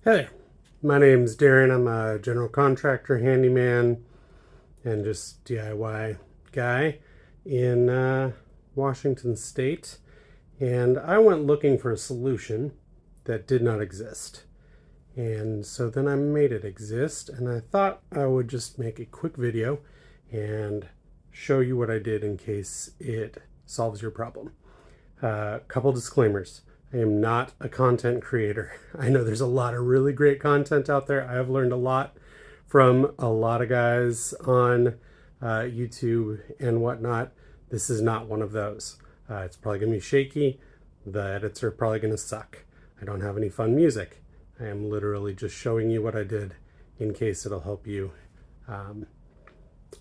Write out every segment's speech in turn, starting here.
Hey, my name's Darren. I'm a general contractor, handyman, and just DIY guy in Washington State. And I went looking for a solution that did not exist. And so then I made it exist, and I thought I would just make a quick video and show you what I did in case it solves your problem. Couple disclaimers. I am not a content creator. I know there's a lot of really great content out there. I have learned a lot from a lot of guys on YouTube and whatnot. This is not one of those. It's probably going to be shaky. The edits are probably going to suck. I don't have any fun music. I am literally just showing you what I did in case it'll help you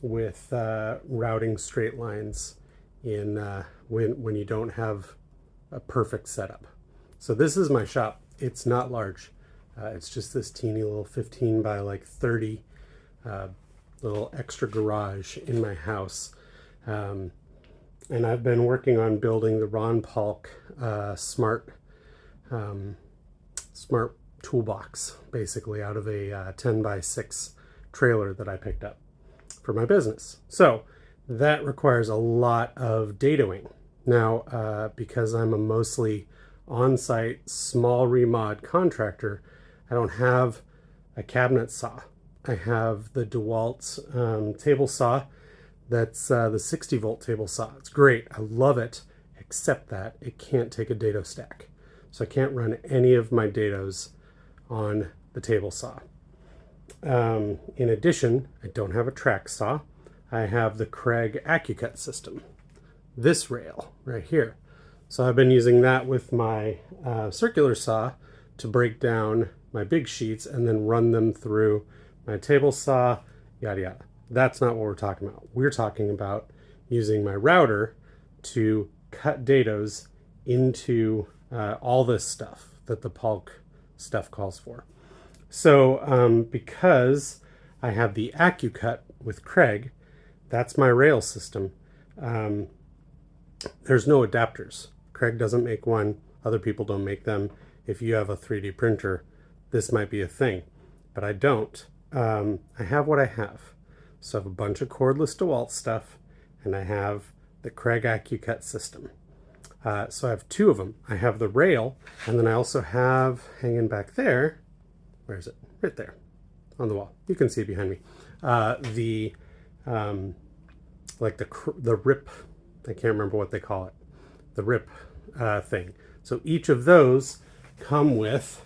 with routing straight lines in when you don't have a perfect setup. So this is my shop. It's not large. It's just this teeny little 15 by like 30 little extra garage in my house. And I've been working on building the Ron Palk smart toolbox, basically out of a 10 by 6 trailer that I picked up for my business. So that requires a lot of datoing. Now, because I'm a mostly on-site small remod contractor, I don't have a cabinet saw. I have the DeWalt table saw. That's the 60 volt table saw. It's great. I love it, except that it can't take a dado stack. So I can't run any of my dados on the table saw. In addition, I don't have a track saw. I have the Kreg Accu-Cut system. This rail right here. So I've been using that with my circular saw to break down my big sheets and then run them through my table saw, yada yada. That's not what we're talking about. We're talking about using my router to cut dados into all this stuff that the Palk stuff calls for. So because I have the Accu-Cut with Kreg, that's my rail system. There's no adapters. Kreg doesn't make one. Other people don't make them. If you have a 3D printer, this might be a thing, but I don't. I have what I have. So I have a bunch of cordless DeWalt stuff, and I have the Kreg Accu-Cut system. So I have two of them. I have the rail, and then I also have, hanging back there, where is it? Right there on the wall. You can see it behind me. The rip, I can't remember what they call it. The rip thing. So each of those come with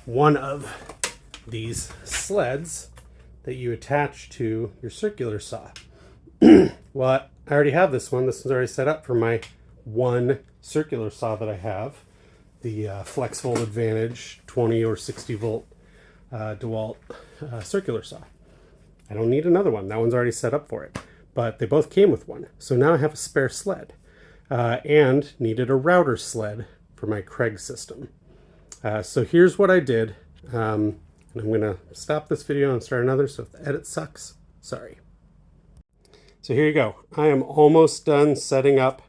one of these sleds that you attach to your circular saw. Well, I already have this one. This is already set up for my one circular saw that I have. The Flex Volt Advantage 20 or 60 volt DeWalt circular saw. I don't need another one. That one's already set up for it. But they both came with one. So now I have a spare sled. And needed a router sled for my Kreg system. So here's what I did. And I'm going to stop this video and start another, so if the edit sucks, sorry. So here you go. I am almost done setting up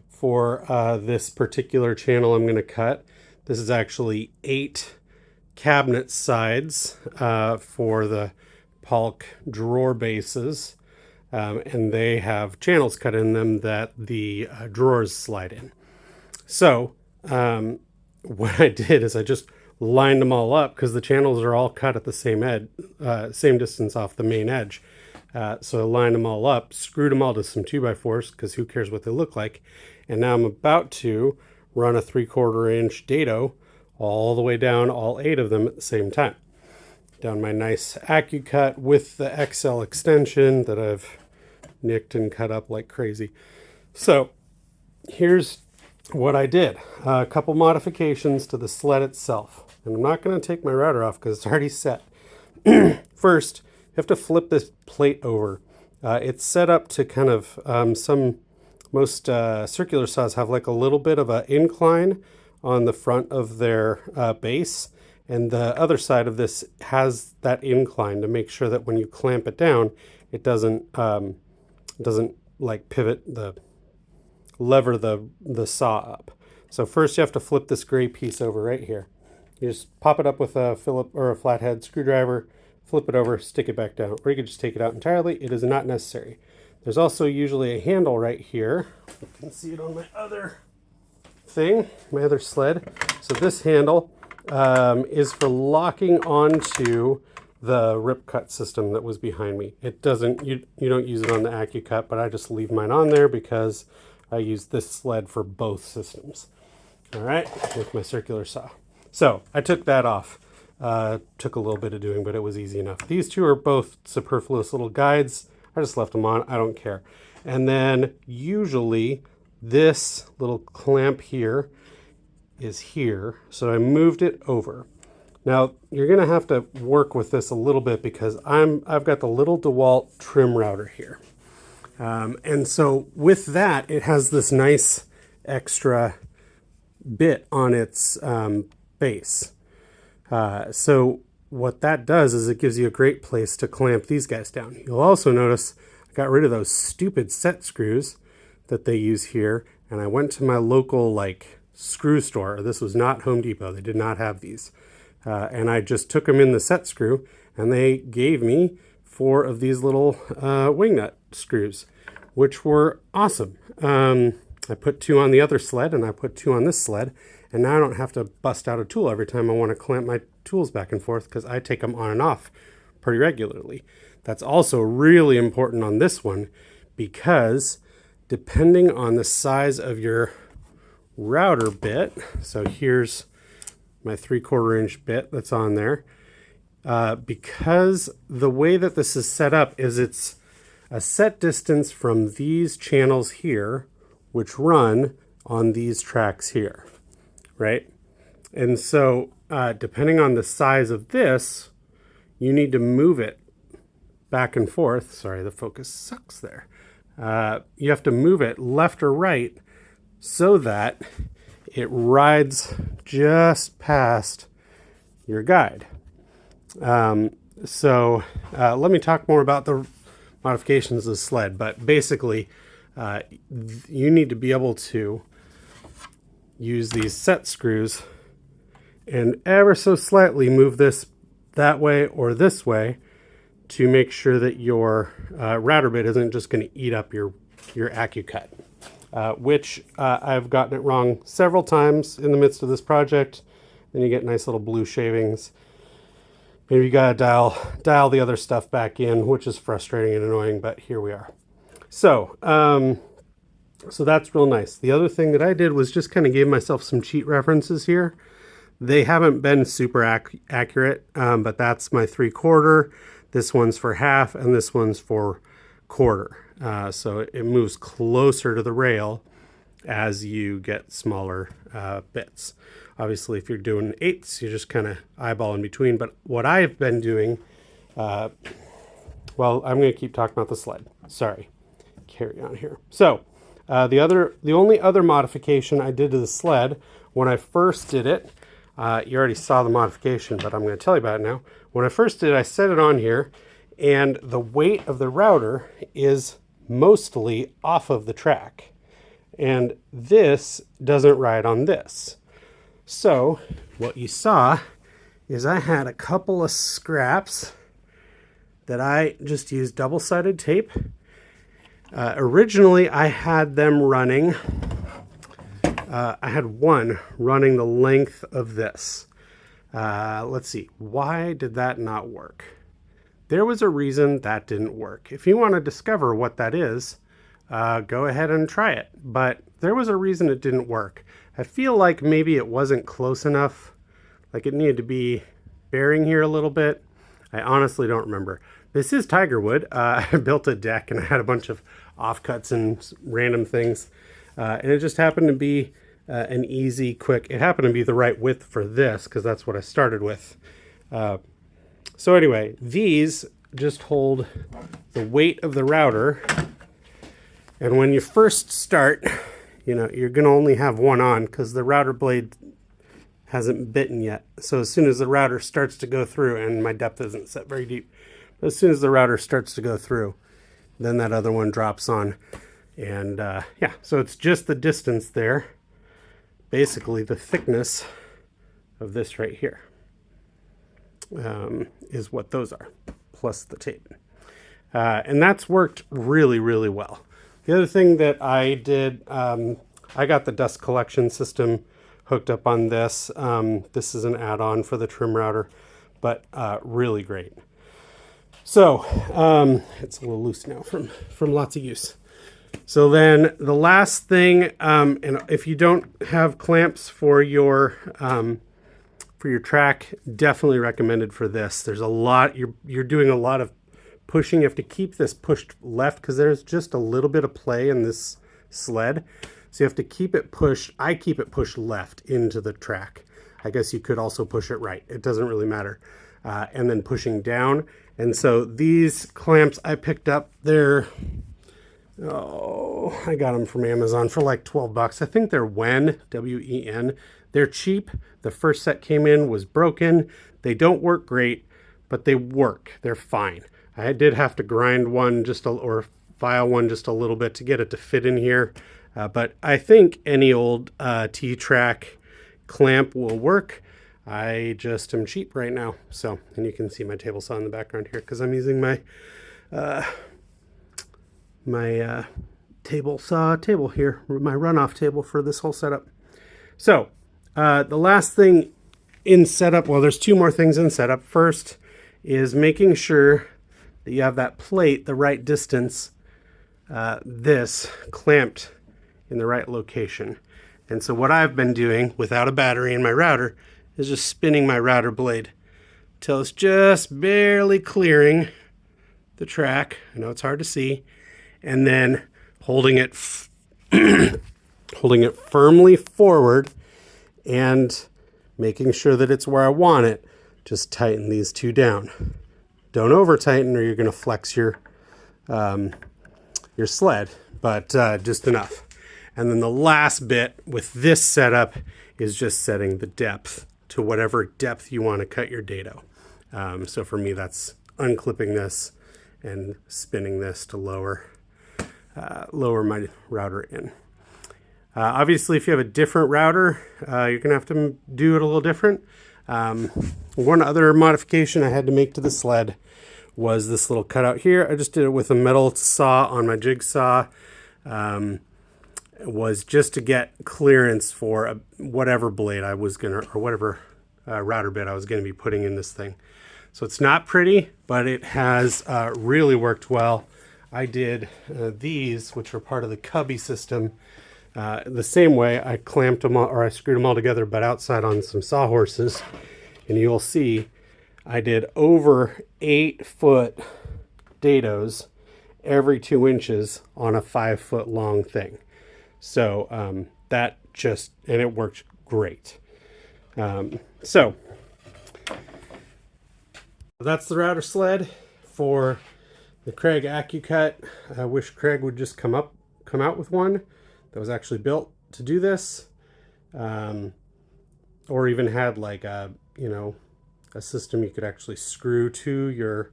for this particular channel I'm going to cut. This is actually 8 cabinet sides for the Palk drawer bases. And they have channels cut in them that the drawers slide in. So what I did is I just lined them all up because the channels are all cut at the same edge, same distance off the main edge. So I lined them all up, screwed them all to some 2x4s because who cares what they look like. And now I'm about to run a 3/4 inch dado all the way down, all 8 of them at the same time. Down my nice Accu-Cut with the XL extension that I've nicked and cut up like crazy. So here's what I did. A couple modifications to the sled itself. And I'm not going to take my router off because it's already set. First, you have to flip this plate over. It's set up to kind of, most circular saws have like a little bit of an incline on the front of their base. And the other side of this has that incline to make sure that when you clamp it down, it doesn't like pivot the lever the saw up. So first you have to flip this gray piece over right here. You just pop it up with a Phillips or a flathead screwdriver, flip it over, stick it back down, or you can just take it out entirely. It is not necessary. There's also usually a handle right here. You can see it on my other thing, my other sled. So this handle is for locking onto the rip cut system that was behind me. It doesn't, you don't use it on the Accu-Cut, but I just leave mine on there because I use this sled for both systems. All right, with my circular saw. So I took that off. Took a little bit of doing, but it was easy enough. These two are both superfluous little guides. I just left them on, I don't care. And then usually this little clamp here is here, so I moved it over. Now you're gonna have to work with this a little bit because I've got the little DeWalt trim router here. And so with that, it has this nice extra bit on its base. So what that does is it gives you a great place to clamp these guys down. You'll also notice I got rid of those stupid set screws that they use here, and I went to my local screw store. This was not Home Depot. They did not have these. And I just took them in the set screw, and they gave me 4 of these little wing nut screws, which were awesome. I put 2 on the other sled, and I put 2 on this sled, and now I don't have to bust out a tool every time I want to clamp my tools back and forth because I take them on and off pretty regularly. That's also really important on this one because depending on the size of your router bit, so here's my 3/4 inch bit that's on there, because the way that this is set up is it's a set distance from these channels here, which run on these tracks here, right? And so depending on the size of this, you need to move it back and forth. Sorry, the focus sucks there. You have to move it left or right so that it rides just past your guide. So let me talk more about the modifications of the sled, but basically you need to be able to use these set screws and ever so slightly move this that way or this way to make sure that your router bit isn't just going to eat up your Accu-Cut, which I've gotten it wrong several times in the midst of this project. Then you get nice little blue shavings. Maybe you got to dial the other stuff back in, which is frustrating and annoying, but here we are. So, so that's real nice. The other thing that I did was just kind of gave myself some cheat references here. They haven't been super accurate, but that's my 3/4. This one's for half, and this one's for 1/4. So it moves closer to the rail as you get smaller bits. Obviously, if you're doing 1/8, you just kind of eyeball in between. But what I've been doing, well, I'm going to keep talking about the sled. Sorry, carry on here. So the only other modification I did to the sled when I first did it, you already saw the modification, but I'm going to tell you about it now. When I first did it, I set it on here, and the weight of the router is mostly off of the track. And this doesn't ride on this. So what you saw is I had a couple of scraps that I just used double-sided tape. Originally, I had them running. I had one running the length of this. Let's see, why did that not work? There was a reason that didn't work. If you want to discover what that is, go ahead and try it. But there was a reason it didn't work. I feel like maybe it wasn't close enough. Like it needed to be bearing here a little bit. I honestly don't remember. This is tiger wood. I built a deck and I had a bunch of offcuts and random things. And it just happened to be an easy, quick, it happened to be the right width for this because that's what I started with. So anyway, these just hold the weight of the router. And when you first start, you know, you're going to only have one on because the router blade hasn't bitten yet. So as soon as the router starts to go through, and my depth isn't set very deep, but as soon as the router starts to go through, then that other one drops on. And yeah, so it's just the distance there. Basically the thickness of this right here is what those are, plus the tape. And that's worked really, really well. The other thing that I did, I got the dust collection system hooked up on this. This is an add-on for the trim router, but really great. So it's a little loose now from lots of use. So then the last thing, and if you don't have clamps for your track, definitely recommended for this. There's a lot, you're doing a lot of pushing. You have to keep this pushed left because there's just a little bit of play in this sled. So you have to keep it pushed. I keep it pushed left into the track. I guess you could also push it right. It doesn't really matter. And then pushing down. And so these clamps I picked up, I got them from Amazon for like 12 bucks. I think they're Wen, W-E-N. They're cheap. The first set came in, was broken. They don't work great, but they work. They're fine. I did have to grind one or file one just a little bit to get it to fit in here. But I think any old T-track clamp will work. I just am cheap right now. So, and you can see my table saw in the background here because I'm using my table saw table here, my runoff table for this whole setup. So the last thing in setup, well, there's two more things in setup. First is making sure that you have that plate the right distance, this clamped in the right location. And so what I've been doing without a battery in my router is just spinning my router blade till it's just barely clearing the track. I know it's hard to see. And then holding it firmly forward and making sure that it's where I want it. Just tighten these two down. Don't over tighten or you're going to flex your sled, but just enough. And then the last bit with this setup is just setting the depth to whatever depth you want to cut your dado. So for me, that's unclipping this and spinning this to lower my router in. Obviously, if you have a different router, you're going to have to do it a little different. One other modification I had to make to the sled was this little cutout here. I just did it with a metal saw on my jigsaw. It was just to get clearance for whatever blade I was going to, or whatever router bit I was going to be putting in this thing. So it's not pretty, but it has really worked well. I did these, which are part of the cubby system, the same way. I clamped them all, or I screwed them all together, but outside on some sawhorses. And you'll see I did over 8-foot dados every 2 inches on a 5-foot long thing. So and it worked great. So that's the router sled for the Kreg Accu-Cut. I wish Kreg would just come out with one that was actually built to do this, or even had like a system you could actually screw to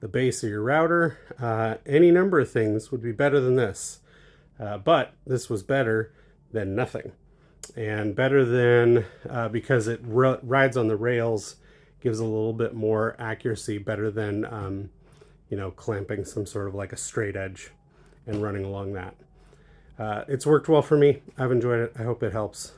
the base of your router. Any number of things would be better than this, but this was better than nothing, and better than because it rides on the rails, gives a little bit more accuracy, better than clamping some sort of like a straight edge and running along that. It's worked well for me. I've enjoyed it. I hope it helps.